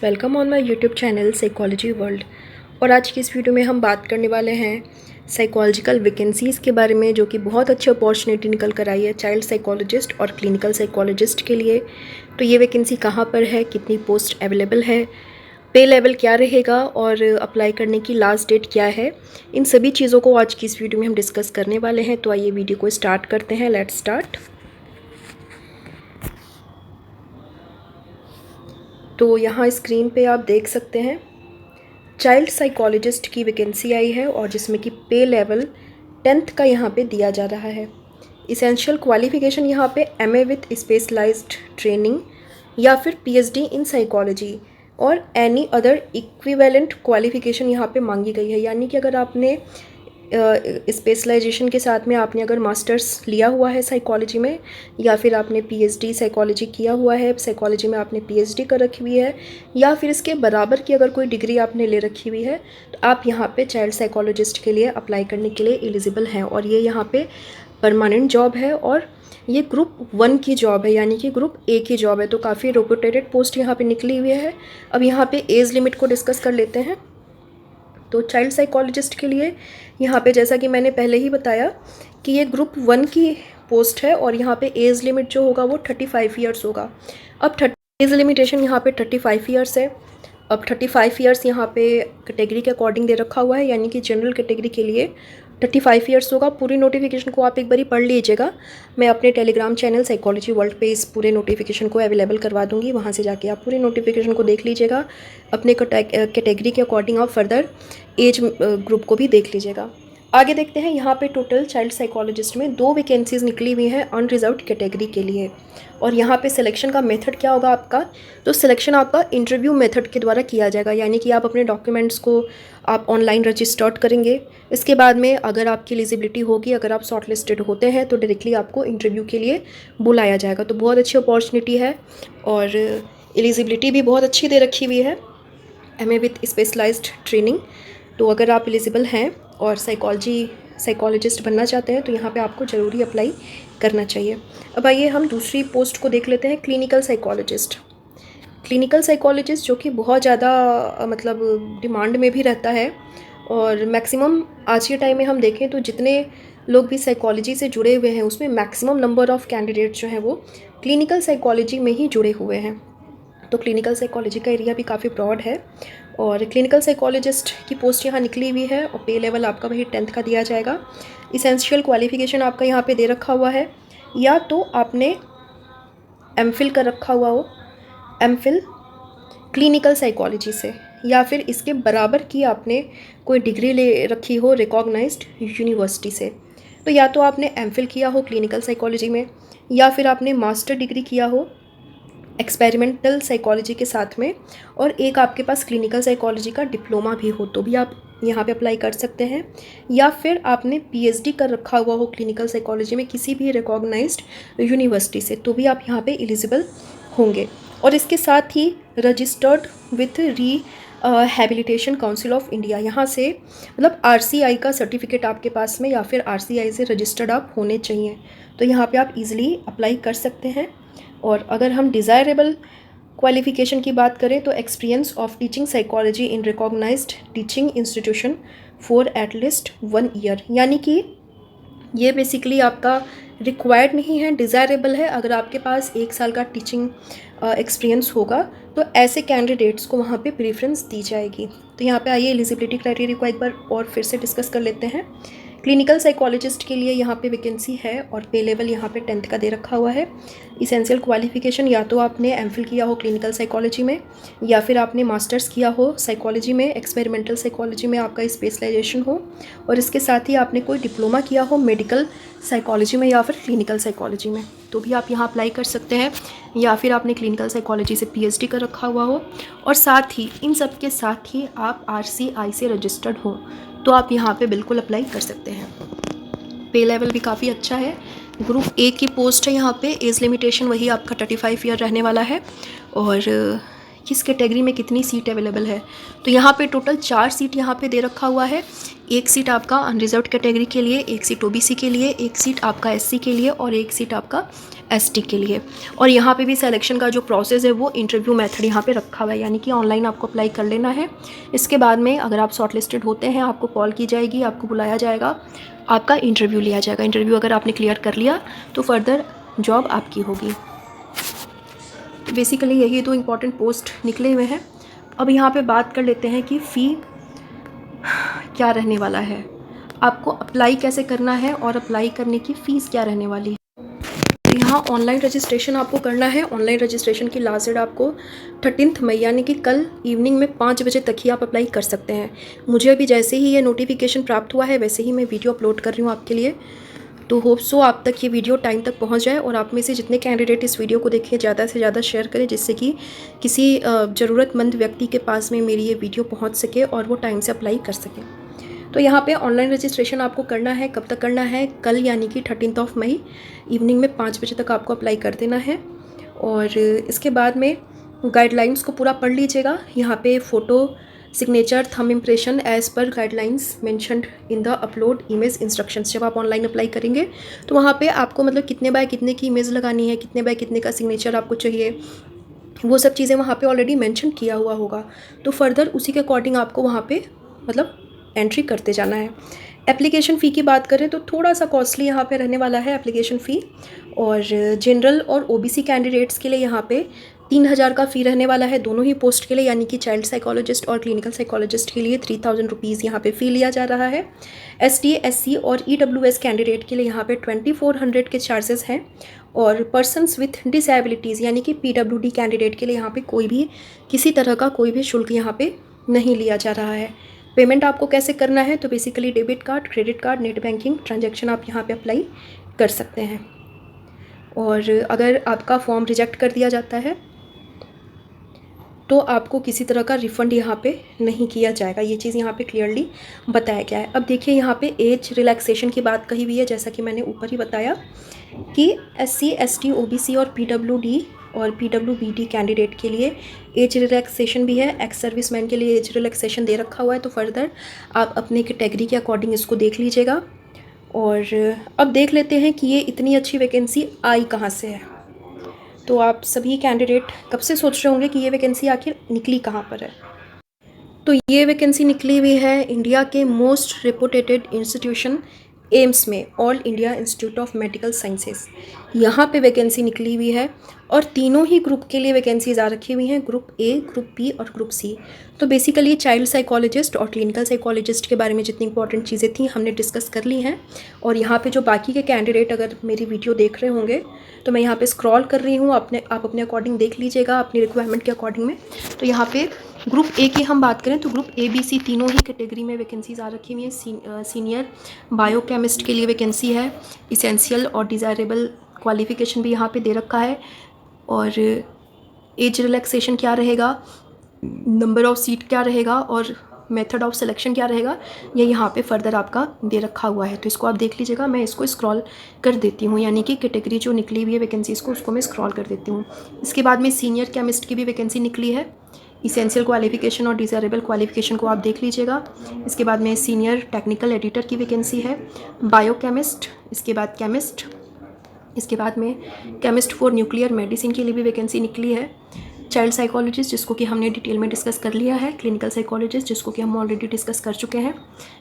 Welcome on my YouTube channel psychology world. और आज की इस वीडियो में हम बात करने वाले हैं साइकोलॉजिकल वैकेंसीज़ के बारे में, जो कि बहुत अच्छी अपॉर्चुनिटी निकल कर आई है चाइल्ड साइकोलॉजिस्ट और क्लिनिकल साइकोलॉजिस्ट के लिए। तो ये वैकेंसी कहाँ पर है, कितनी पोस्ट अवेलेबल है, पे लेवल क्या रहेगा और अप्लाई करने की लास्ट डेट क्या है, इन सभी चीज़ों को आज की इस वीडियो में हम डिस्कस करने वाले हैं। तो आइए वीडियो को स्टार्ट करते हैं। Let's start. तो यहाँ स्क्रीन पे आप देख सकते हैं चाइल्ड साइकोलॉजिस्ट की वैकेंसी आई है और जिसमें कि पे लेवल 10th का यहाँ पे दिया जा रहा है। इसेंशियल क्वालिफिकेशन यहाँ पे एमए विथ स्पेशलाइज्ड ट्रेनिंग या फिर पीएचडी इन साइकोलॉजी और एनी अदर इक्विवेलेंट क्वालिफिकेशन यहाँ पे मांगी गई है। यानी कि अगर आपने स्पेशलाइजेशन के साथ में आपने अगर मास्टर्स लिया हुआ है साइकोलॉजी में, या फिर आपने पीएचडी साइकोलॉजी किया हुआ है, साइकोलॉजी में आपने पीएचडी कर रखी हुई है, या फिर इसके बराबर की अगर कोई डिग्री आपने ले रखी हुई है, तो आप यहाँ पे चाइल्ड साइकोलॉजिस्ट के लिए अप्लाई करने के लिए एलिजिबल हैं। और ये यहाँ पे परमानेंट जॉब है और ये ग्रुप 1 की जॉब है, यानी कि ग्रुप ए की जॉब है। तो काफ़ी रेपुटेटेड पोस्ट यहाँ पे निकली हुई है। अब यहाँ पे एज लिमिट को डिस्कस कर लेते हैं। तो चाइल्ड साइकोलॉजिस्ट के लिए यहाँ पे जैसा कि मैंने पहले ही बताया कि ये ग्रुप 1 की पोस्ट है और यहाँ पे एज लिमिट जो होगा वो 35 ईयर्स होगा। अब एज लिमिटेशन यहाँ पे 35 ईयर्स है। अब 35 ईयर्स यहाँ पे कैटेगरी के अकॉर्डिंग दे रखा हुआ है, यानी कि जनरल कैटेगरी के लिए 35 ईयर्स होगा। पूरी नोटिफिकेशन को आप एक बारी पढ़ लीजिएगा। मैं अपने टेलीग्राम चैनल साइकोलॉजी वर्ल्ड पे इस पूरे नोटिफिकेशन को अवेलेबल करवा दूंगी, वहाँ से जाके आप पूरी नोटिफिकेशन को देख लीजिएगा। अपने कैटेगरी के अकॉर्डिंग आप फर्दर एज ग्रुप को भी देख लीजिएगा। आगे देखते हैं। यहाँ पे टोटल चाइल्ड साइकोलॉजिस्ट में 2 वैकेंसीज़ निकली हुई हैं अनरिजर्व्ड कैटेगरी के लिए। और यहाँ पे सिलेक्शन का मेथड क्या होगा आपका, तो सिलेक्शन आपका इंटरव्यू मेथड के द्वारा किया जाएगा। यानी कि आप अपने डॉक्यूमेंट्स को आप ऑनलाइन रजिस्टर्ड करेंगे। इसके बाद में अगर आपकी एलिजिबिलिटी होगी, अगर आप शॉर्ट लिस्टेड होते हैं, तो डायरेक्टली आपको इंटरव्यू के लिए बुलाया जाएगा। तो बहुत अच्छी अपॉर्चुनिटी है और एलिजिबिलिटी भी बहुत अच्छी दे रखी हुई है, एमए विथ स्पेशलाइज्ड ट्रेनिंग। तो अगर आप एलिजिबल हैं और साइकोलॉजिस्ट बनना चाहते हैं तो यहाँ पे आपको ज़रूरी अप्लाई करना चाहिए। अब आइए हम दूसरी पोस्ट को देख लेते हैं, क्लिनिकल साइकोलॉजिस्ट। क्लिनिकल साइकोलॉजिस्ट जो कि बहुत ज़्यादा मतलब डिमांड में भी रहता है और मैक्सिमम आज के टाइम में हम देखें तो जितने लोग भी साइकोलॉजी से जुड़े हुए हैं उसमें मैक्सिमम नंबर ऑफ़ कैंडिडेट्स जो हैं वो क्लिनिकल साइकोलॉजी में ही जुड़े हुए हैं। तो क्लिनिकल साइकोलॉजी का एरिया भी काफ़ी ब्रॉड है और क्लिनिकल साइकोलॉजिस्ट की पोस्ट यहाँ निकली हुई है और पे लेवल आपका वही 10th का दिया जाएगा। इसेंशियल क्वालिफिकेशन आपका यहाँ पे दे रखा हुआ है, या तो आपने एमफिल कर रखा हुआ हो, एमफिल क्लिनिकल साइकोलॉजी से, या फिर इसके बराबर की आपने कोई डिग्री ले रखी हो रिकॉग्नाइज्ड यूनिवर्सिटी से। तो या तो आपने एमफिल किया हो क्लिनिकल साइकोलॉजी में, या फिर आपने मास्टर डिग्री किया हो एक्सपेरिमेंटल साइकोलॉजी के साथ में, और एक आपके पास क्लिनिकल साइकोलॉजी का डिप्लोमा भी हो, तो भी आप यहाँ पे अप्लाई कर सकते हैं। या फिर आपने पीएचडी कर रखा हुआ हो क्लिनिकल साइकोलॉजी में किसी भी रिकॉग्नाइज्ड यूनिवर्सिटी से, तो भी आप यहाँ पे एलिजिबल होंगे। और इसके साथ ही registered with rehabilitation council of India, यहाँ से मतलब आरसीआई का सर्टिफिकेट आपके पास में, या फिर आरसीआई से रजिस्टर्ड आप होने चाहिए। तो यहाँ पे आप इजीली अप्लाई कर सकते हैं। और अगर हम डिज़ायरेबल क्वालिफ़िकेशन की बात करें तो experience of teaching psychology in recognised teaching institution for at least 1 year, यानी कि ये बेसिकली आपका रिक्वायर्ड नहीं है, डिज़ायरेबल है। अगर आपके पास 1 साल का टीचिंग एक्सपीरियंस होगा तो ऐसे कैंडिडेट्स को वहाँ पे प्रेफरेंस दी जाएगी। तो यहाँ पे आइए एलिजिबिलिटी क्राइटेरिया को एक बार और फिर से डिस्कस कर लेते हैं। क्लिनिकल साइकोलॉजिस्ट के लिए यहाँ पे वैकेंसी है और पे लेवल यहाँ पे 10th का दे रखा हुआ है। इसेंशियल क्वालिफिकेशन या तो आपने एमफिल किया हो क्लिनिकल साइकोलॉजी में, या फिर आपने मास्टर्स किया हो साइकोलॉजी में, एक्सपेरिमेंटल साइकोलॉजी में आपका स्पेशलाइजेशन हो, और इसके साथ ही आपने कोई डिप्लोमा किया हो मेडिकल साइकोलॉजी में या फिर क्लिनिकल साइकोलॉजी में, तो भी आप यहाँ अप्लाई कर सकते हैं। या फिर आपने क्लिनिकल साइकोलॉजी से पीएचडी कर रखा हुआ हो, और साथ ही इन सब के साथ ही आप आरसीआई से रजिस्टर्ड हो, तो आप यहाँ पे बिल्कुल अप्लाई कर सकते हैं। पे लेवल भी काफ़ी अच्छा है। ग्रुप ए की पोस्ट है। यहाँ पे एज लिमिटेशन वही आपका 35 ईयर रहने वाला है। और किस कैटेगरी में कितनी सीट अवेलेबल है। तो यहाँ पे टोटल 4 सीट यहाँ पे दे रखा हुआ है। एक सीट आपका अनरिजर्व्ड कैटेगरी के लिए, एक सीट ओबीसी के लिए, एक सीट आपका एससी के लिए और एक सीट आपका एसटी के लिए। और यहाँ पे भी सिलेक्शन का जो प्रोसेस है वो इंटरव्यू मेथड यहाँ पे रखा हुआ है, यानी कि ऑनलाइन आपको अप्लाई कर लेना है। इसके बाद में अगर आप शॉर्टलिस्टेड होते हैं, आपको कॉल की जाएगी, आपको बुलाया जाएगा, आपका इंटरव्यू लिया जाएगा। इंटरव्यू अगर आपने क्लियर कर लिया तो फर्दर जॉब आपकी होगी। तो बेसिकली यही 2 इम्पॉर्टेंट पोस्ट निकले हुए हैं। अब यहाँ पे बात कर लेते हैं कि फ़ी क्या रहने वाला है, आपको अप्लाई कैसे करना है और अप्लाई करने की फ़ीस क्या रहने वाली है। तो यहाँ ऑनलाइन रजिस्ट्रेशन आपको करना है। ऑनलाइन रजिस्ट्रेशन की लास्ट डेट आपको 13 मई यानी कि कल इवनिंग में 5 बजे तक ही आप अप्लाई कर सकते हैं। मुझे अभी जैसे ही ये नोटिफिकेशन प्राप्त हुआ है वैसे ही मैं वीडियो अपलोड कर रही हूँ आपके लिए। तो होप सो आप तक ये वीडियो टाइम तक पहुंच जाए और आप में से जितने कैंडिडेट इस वीडियो को देखें ज़्यादा से ज़्यादा शेयर करें, जिससे कि किसी ज़रूरतमंद व्यक्ति के पास में मेरी ये वीडियो पहुंच सके और वो टाइम से अप्लाई कर सके। तो यहाँ पे ऑनलाइन रजिस्ट्रेशन आपको करना है। कब तक करना है? कल यानी कि 13 मई इवनिंग में 5 बजे तक आपको अप्लाई कर देना है। और इसके बाद में गाइडलाइंस को पूरा पढ़ लीजिएगा। यहाँ पे photo, signature, thumb impression as per guidelines mentioned in the upload image instructions. जब आप ऑनलाइन अप्लाई करेंगे तो वहाँ पे आपको मतलब कितने बाय कितने की इमेज लगानी है, कितने बाय कितने का सिग्नेचर आपको चाहिए, वो सब चीज़ें वहाँ पे ऑलरेडी मेंशन किया हुआ होगा। तो फर्दर उसी के अकॉर्डिंग आपको वहाँ पे मतलब एंट्री करते जाना है। एप्लीकेशन फ़ी की बात करें तो थोड़ा सा कॉस्टली यहाँ पे रहने वाला है एप्लीकेशन फ़ी। और जनरल और ओबीसी कैंडिडेट्स के लिए यहाँ पे 3000 का फ़ी रहने वाला है दोनों ही पोस्ट के लिए, यानी कि चाइल्ड साइकोलॉजिस्ट और क्लिनिकल साइकोलॉजिस्ट के लिए 3000 रुपीज़ यहाँ पे फ़ी लिया जा रहा है। एसटी, एससी और ईडब्ल्यूएस कैंडिडेट के लिए यहाँ पे 2400 के चार्जेस हैं। और पर्सनस विथ डिसेबिलिटीज़ यानी कि पीडब्ल्यूडी कैंडिडेट के लिए यहाँ पे कोई भी किसी तरह का कोई भी शुल्क यहाँ पे नहीं लिया जा रहा है। पेमेंट आपको कैसे करना है? तो basically debit card, credit card, net banking transaction आप यहाँ पे अप्लाई कर सकते हैं। और अगर आपका फॉर्म रिजेक्ट कर दिया जाता है तो आपको किसी तरह का रिफ़ंड यहाँ पे नहीं किया जाएगा। ये चीज़ यहाँ पे क्लियरली बताया गया है। अब देखिए यहाँ पे एज रिलैक्सेशन की बात कही हुई है, जैसा कि मैंने ऊपर ही बताया कि एससी, एसटी, ओबीसी और पीडब्ल्यूडी और पीडब्ल्यूबीडी कैंडिडेट के लिए एज रिलैक्सेशन भी है। एक्स सर्विसमैन के लिए एज रिलैक्सेशन दे रखा हुआ है। तो फर्दर आप अपने कैटेगरी के अकॉर्डिंग इसको देख लीजिएगा। और अब देख लेते हैं कि ये इतनी अच्छी वैकेंसी आई कहाँ से है। तो आप सभी कैंडिडेट कब से सोच रहे होंगे कि ये वैकेंसी आखिर निकली कहाँ पर है। तो ये वैकेंसी निकली हुई है इंडिया के मोस्ट रेपुटेटेड इंस्टीट्यूशन एम्स में, all India institute of medical sciences. यहाँ पे वैकेंसी निकली हुई है और तीनों ही ग्रुप के लिए वैकेंसीज आ रखी हुई हैं, ग्रुप ए, ग्रुप बी और ग्रुप सी। तो बेसिकली चाइल्ड साइकोलॉजिस्ट और क्लिनिकल साइकोलॉजिस्ट के बारे में जितनी इंपॉर्टेंट चीज़ें थी हमने डिस्कस कर ली हैं। और यहाँ पे जो बाकी के कैंडिडेट अगर मेरी वीडियो देख रहे होंगे तो मैं यहाँ पे स्क्रॉल कर रही हूँ, आप अपने अकॉर्डिंग देख लीजिएगा, अपनी रिक्वायरमेंट के अकॉर्डिंग में। तो यहाँ पे ग्रुप ए की हम बात करें तो ग्रुप ए, बी, सी तीनों ही कैटेगरी में वैकेंसीज आ रखी हुई हैं। सीनियर बायोकेमिस्ट के लिए वैकेंसी है। इसेंशियल और डिज़ायरेबल क्वालिफ़िकेशन भी यहाँ पे दे रखा है। और एज रिलैक्सेशन क्या रहेगा, नंबर ऑफ़ सीट क्या रहेगा और मेथड ऑफ सिलेक्शन क्या रहेगा, ये यहाँ पे फर्दर आपका दे रखा हुआ है। तो इसको आप देख लीजिएगा। मैं इसको स्क्रॉल कर देती हूँ, यानी कि कैटेगरी जो निकली हुई है वैकेंसीज़ को उसको मैं स्क्रॉल कर देती हूँ। इसके बाद में सीनियर केमिस्ट की भी वैकेंसी निकली है। इसेंशियल क्वालिफ़िकेशन और डिज़ायरेबल क्वालिफ़िकेशन को आप देख लीजिएगा। इसके बाद में सीनियर टेक्निकल एडिटर की वैकेंसी है, बायोकेमिस्ट, इसके बाद केमिस्ट, इसके बाद में केमिस्ट फॉर न्यूक्लियर मेडिसिन के लिए भी वैकेंसी निकली है। चाइल्ड साइकोलॉजिस्ट जिसको कि हमने डिटेल में डिस्कस कर लिया है, क्लिनिकल साइकोलॉजिस्ट जिसको कि हम ऑलरेडी डिस्कस कर चुके हैं।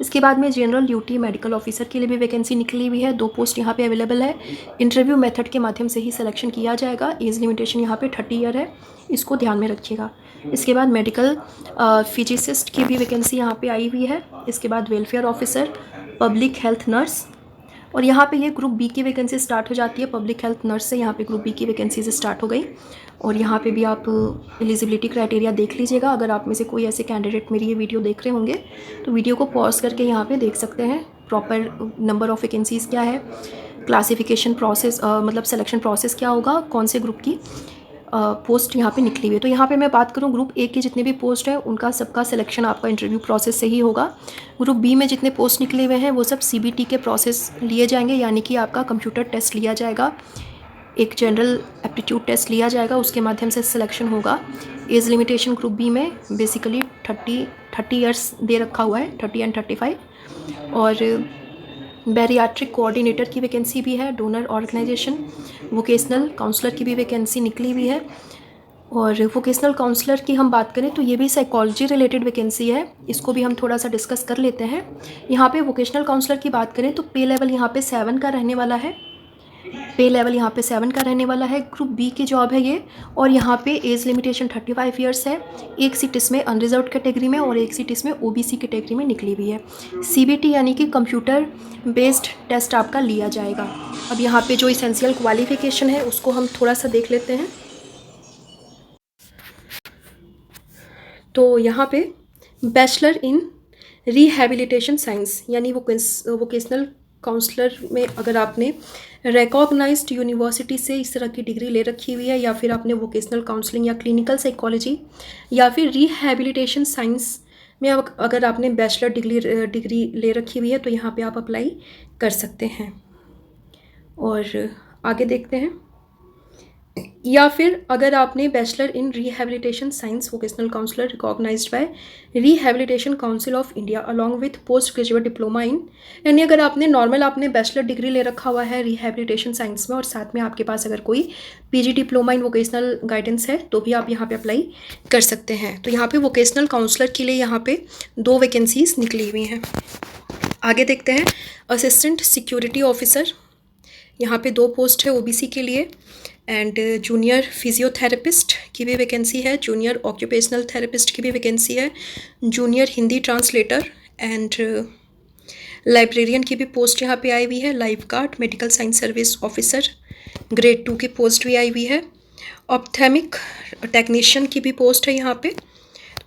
इसके बाद में जनरल ड्यूटी मेडिकल ऑफिसर के लिए भी वैकेंसी निकली हुई है। 2 पोस्ट यहाँ पे अवेलेबल है। इंटरव्यू मेथड के माध्यम से ही सिलेक्शन किया जाएगा। एज लिमिटेशन यहाँ पे 30 ईयर है, इसको ध्यान में रखिएगा। इसके बाद मेडिकल फिजिसिस्ट की भी वैकेंसी यहाँ पे आई हुई है। इसके बाद welfare officer, public health nurse, और यहाँ पे ये ग्रुप बी की वैकेंसी स्टार्ट हो जाती है। पब्लिक हेल्थ नर्स से यहाँ पे ग्रुप बी की वैकेंसीज स्टार्ट हो गई। और यहाँ पे भी आप एलिजिबिलिटी क्राइटेरिया देख लीजिएगा। अगर आप में से कोई ऐसे कैंडिडेट मेरी ये वीडियो देख रहे होंगे तो वीडियो को पॉज करके यहाँ पे देख सकते हैं प्रॉपर नंबर ऑफ़ वैकेंसीज़ क्या है, क्लासिफिकेशन प्रोसेस मतलब सिलेक्शन प्रोसेस क्या होगा, कौन से ग्रुप की पोस्ट यहाँ पे निकली हुई है। तो यहाँ पे मैं बात करूँ ग्रुप ए के जितने भी पोस्ट हैं उनका सबका सिलेक्शन आपका इंटरव्यू प्रोसेस से ही होगा। ग्रुप बी में जितने पोस्ट निकले हुए हैं वो सब सीबीटी के प्रोसेस लिए जाएंगे, यानी कि आपका कंप्यूटर टेस्ट लिया जाएगा। एक जनरल एप्टीट्यूड टेस्ट लिया जाएगा, उसके माध्यम से सिलेक्शन होगा। एज लिमिटेशन ग्रुप बी में बेसिकली 30 ईयर्स दे रखा हुआ है, 30 एंड 35। और बैरियाट्रिक कोऑर्डिनेटर की वैकेंसी भी है, डोनर ऑर्गेनाइजेशन, वोकेशनल काउंसलर की भी वैकेंसी निकली हुई है। और वोकेशनल काउंसलर की हम बात करें तो ये भी साइकोलॉजी रिलेटेड वैकेंसी है, इसको भी हम थोड़ा सा डिस्कस कर लेते हैं। यहाँ पे वोकेशनल काउंसलर की बात करें तो पे लेवल यहाँ पे 7 का रहने वाला है, पे लेवल यहाँ पे 7 का रहने वाला है। ग्रुप बी की जॉब है ये, और यहाँ पे एज लिमिटेशन 35 ईयर्स है। एक सीट इसमें अनरिजर्व्ड कैटेगरी में और एक सीट इसमें ओबीसी कैटेगरी में निकली हुई है। सीबीटी यानी कि कंप्यूटर बेस्ड टेस्ट आपका लिया जाएगा। अब यहाँ पे जो इसेंशियल क्वालिफिकेशन है उसको हम थोड़ा सा देख लेते हैं। तो यहाँ पे बैचलर इन रिहैबिलिटेशन साइंस यानी वोकेशनल काउंसलर में अगर आपने रिकॉग्नाइज्ड यूनिवर्सिटी से इस तरह की डिग्री ले रखी हुई है, या फिर आपने वोकेशनल काउंसलिंग या क्लिनिकल साइकोलॉजी या फिर रिहैबिलिटेशन साइंस में अगर आपने बैचलर डिग्री ले रखी हुई है तो यहाँ पे आप अप्लाई कर सकते हैं। और आगे देखते हैं। या फिर अगर आपने bachelor in rehabilitation science vocational counsellor recognised by rehabilitation council of India along with post graduate diploma in, यानी अगर आपने नॉर्मल आपने बैचलर डिग्री ले रखा हुआ है रिहैबिलिटेशन साइंस में और साथ में आपके पास अगर कोई PG diploma in vocational guidance है तो भी आप यहाँ पे अप्लाई कर सकते हैं। तो यहाँ पे वोकेशनल काउंसलर के लिए यहाँ पे 2 वैकेंसीज निकली हुई हैं। आगे देखते हैं। असिस्टेंट सिक्योरिटी ऑफिसर, यहाँ पे 2 पोस्ट है ओबीसी के लिए। एंड जूनियर फिजियोथेरेपिस्ट की भी वैकेंसी है, जूनियर ऑक्यूपेशनल थेरेपिस्ट की भी वैकेंसी है, junior Hindi translator and librarian की भी पोस्ट यहाँ पे आई हुई है। Life guard, medical science service officer grade 2 की पोस्ट भी आई हुई है। ऑप्थेमिक टेक्नीशियन की भी पोस्ट है यहाँ पे।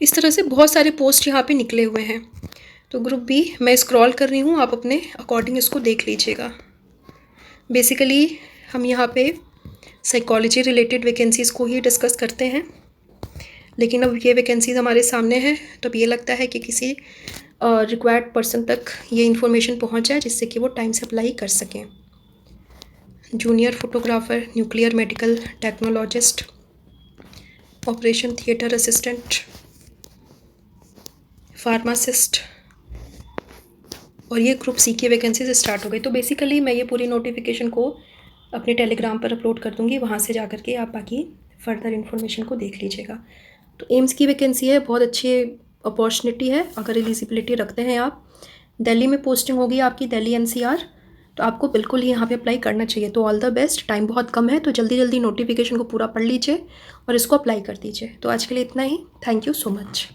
इस तरह से बहुत सारे पोस्ट यहाँ पे निकले हुए हैं। तो ग्रुप बी मैं स्क्रॉल कर रही हूँ, आप अपने अकॉर्डिंग इसको देख लीजिएगा। बेसिकली हम यहाँ पे साइकोलॉजी रिलेटेड वैकेंसीज़ को ही डिस्कस करते हैं, लेकिन अब ये वैकेंसीज़ हमारे सामने है तो अब ये लगता है कि किसी रिक्वायर्ड पर्सन तक ये इन्फॉर्मेशन पहुंच जाए जिससे कि वो टाइम से अप्लाई कर सकें। Junior photographer, nuclear medical technologist, operation theatre assistant, pharmacist, और ये ग्रुप सी की वैकेंसीज स्टार्ट हो गई। तो बेसिकली मैं ये पूरी नोटिफिकेशन को अपने टेलीग्राम पर अपलोड कर दूँगी, वहाँ से जाकर के आप बाकी फर्दर इन्फॉर्मेशन को देख लीजिएगा। तो एम्स की वैकेंसी है, बहुत अच्छी अपॉर्चुनिटी है अगर एलिजिबिलिटी रखते हैं आप। दिल्ली में पोस्टिंग होगी आपकी, दिल्ली एनसीआर, तो आपको बिल्कुल ही यहाँ पे अप्लाई करना चाहिए। तो ऑल द बेस्ट। टाइम बहुत कम है तो जल्दी जल्दी नोटिफिकेशन को पूरा पढ़ लीजिए और इसको अप्लाई कर दीजिए। तो आज के लिए इतना ही। Thank you so much.